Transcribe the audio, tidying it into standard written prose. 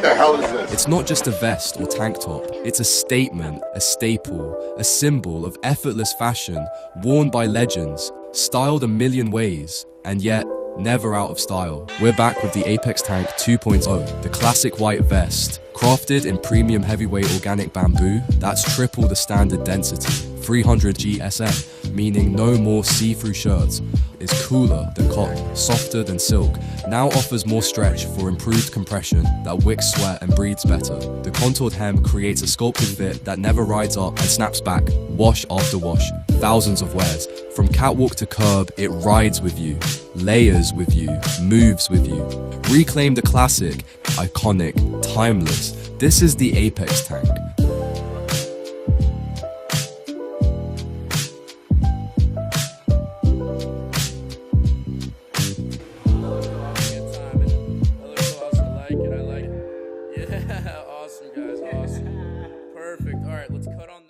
What the hell is this? It's not just a vest or tank top. It's a statement, a staple, a symbol of effortless fashion worn by legends, styled a million ways, and yet never out of style. We're back with the Apex Tank 2.0, the classic white vest. Crafted in premium heavyweight organic bamboo, that's triple the standard density, 300 GSM, meaning no more see-through shirts. It's cooler than cotton, softer than silk, now offers more stretch for improved compression that wicks sweat and breathes better. The contoured hem creates a sculpted fit that never rides up and snaps back, wash after wash, thousands of wears. From catwalk to curb, it rides with you, layers with you, moves with you. Reclaim the classic, iconic, timeless. This is the Apex Tank. Yeah, awesome guys, awesome. Perfect. All right, let's cut on